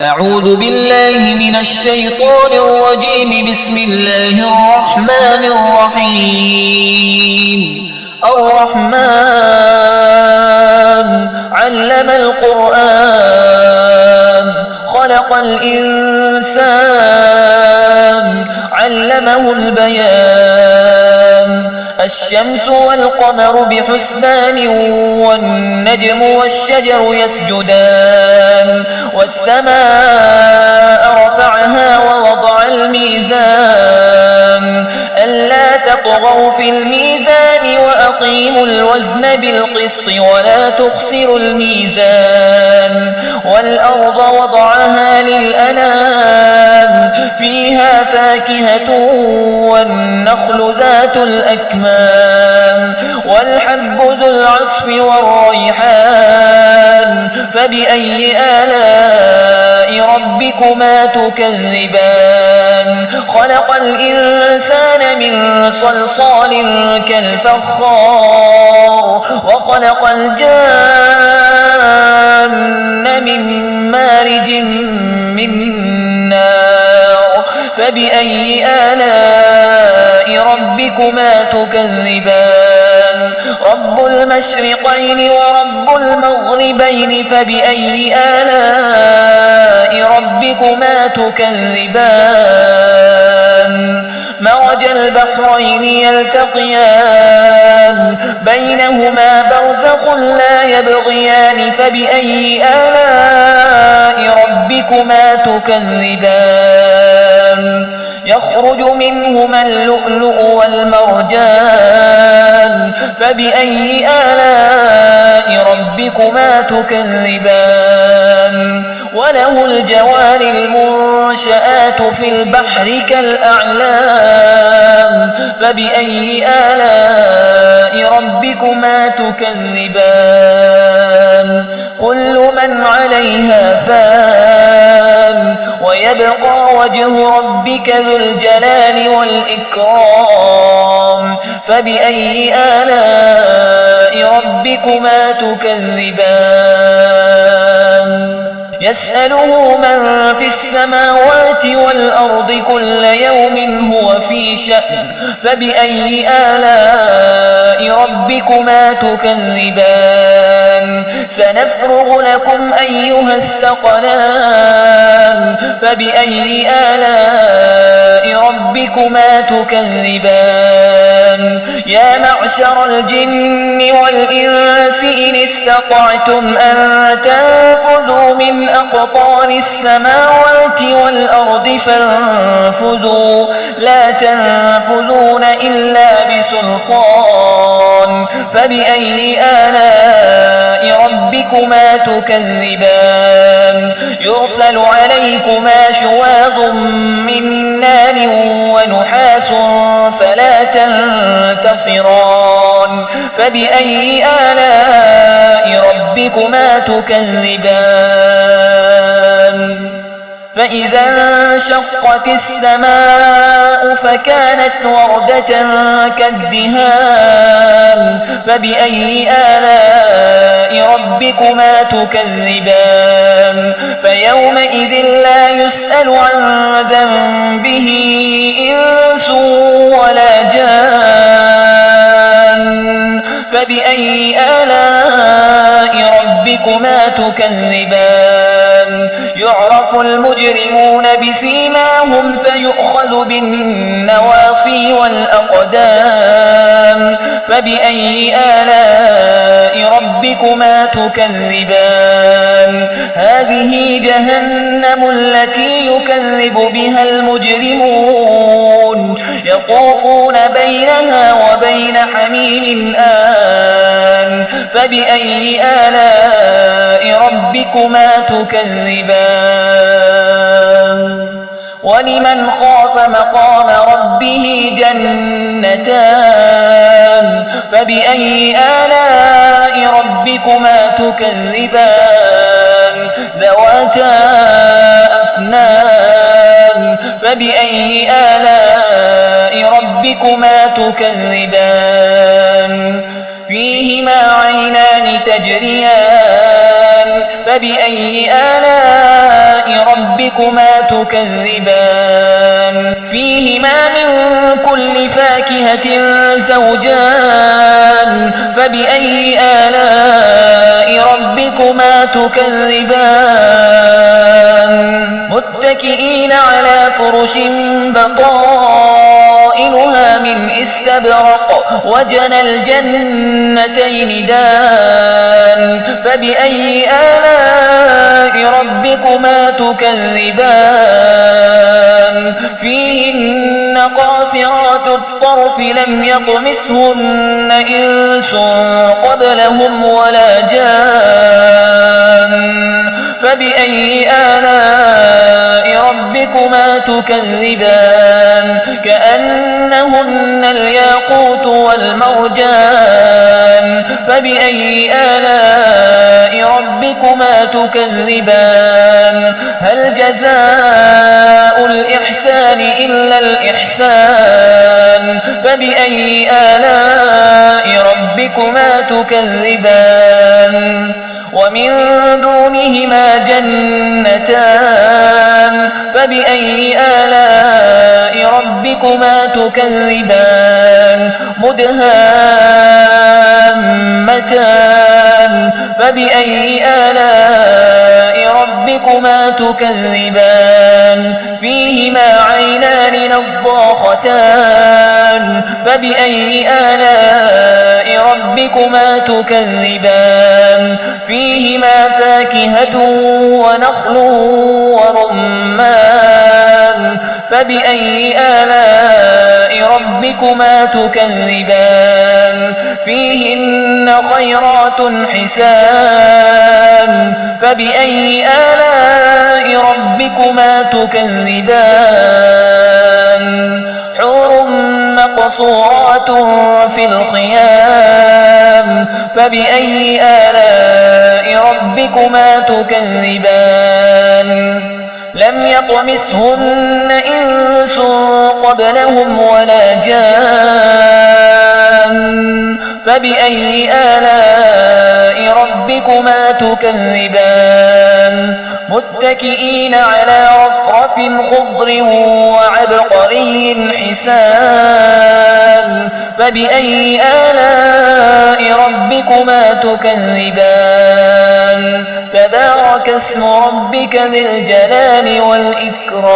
أعوذ بالله من الشيطان الرجيم. بسم الله الرحمن الرحيم. الرحمن علم القرآن خلق الإنسان علمه البيان. الشمس والقمر بحسبان والنجم والشجر يسجدان. والسماء رفعها ووضع الميزان ألا تطغوا في الميزان وأقيموا الوزن بالقسط ولا تخسروا الميزان. والأرض وضعها للأنام فيها فاكهة والنخل ذات الأكمام والحب ذو العصف والريحان. فبأي آلاء ربكما تكذبان؟ خلق الإنسان من صلصال كالفخار وخلق الجان من مارج من نار. فبأي آلاء ربكما تكذبان؟ رب المشرقين ورب المغربين. فبأي آلاء ربكما تكذبان؟ مرج البحرين يلتقيان بينهما برزخ لا يبغيان. فبأي آلاء ربكما تكذبان؟ يخرج منهما اللؤلؤ والمرجان. فبأي آلاء ربكما تكذبان؟ وله الجوار المنشآت في البحر كالأعلام. فبأي آلاء ربكما تكذبان؟ كل من عليها فان ويبقى وجه ربك ذو الجلال والإكرام. فبأي آلاء ربكما تكذبان؟ يسأله من في السماوات والأرض كل يوم هو في شأن. فبأي آلاء ربكما تكذبان؟ سنفرغ لكم أيها الثقلان. فبأي آلاء ربكما تكذبان؟ يا معشر الجن والإنس إن استطعتم أن تنفذوا من أقطار السماوات والأرض فانفذوا لا تنفذون إلا بسلطان. فبأي آلاء ربكما تكذبان؟ يرسل عليكما شواظ من نار ونحاس فلا تنتصران. فبأي آلاء ربكما تكذبان؟ فإذا انشقت السماء فكانت وردة كالدهان. فبأي آلاء ربكما تكذبان؟ فيومئذ لا يسأل عن ذنبه إنس ولا جان. فبأي آلاء ربكما تكذبان؟ يعرف المجرمون بسيماهم فيؤخذ بالنواصي والأقدام. فبأي آلاء ربكما تكذبان؟ هذه جهنم التي يكذب بها المجرمون يطوفون بينها وبين حميم آن. فبأي آلاء ربكما تكذبان؟ ولمن خاف مقام ربه جنتان. فبأي آلاء ربكما تكذبان؟ ذواتا أفنان. فبأي آلاء ربكما تكذبان؟ فيهما عينان تجريان. فبأي آلاء ربكما تكذبان فيهما من كل فاكهة زوجان فبأي آلاء ربكما تكذبان متكئين على فرش بطائنها من استبرق وجنى الجنتين دان فبأي آلاء ربكما تكذبان فيهن قاصرات الطرف لم يطمثهن إنس قبلهم ولا جان فبأي آلاء ربكما تكذبان كأنهن الياقوت والمرجان فبأي آلاء ربكما تكذبان هل جزاء الإحسان إلا الإحسان فبأي آلاء ربكما تكذبان ومن دونهما جنتان فبأي آلاء ربكما تكذبان مدهامتان فبأي آلاء ربكما تكذبان فيهما عينان نضاختان فبأي آلاء ربكما تكذبان فيهما فاكهة ونخل ورمان فبأي آلاء ربكما تكذبان فيهن خيرات حسان فبأي آلاء ربكما تكذبان حور مقصورات في الخيام فبأي آلاء ربكما تكذبان لم يطمثهن إنس قبلهم ولا جان فبأي آلاء ربكما تكذبان متكئين على رفرف خضر وعبقري حسان فبأي آلاء ربكما تكذبان تبارك اسم ربك ذي الجلال والإكرام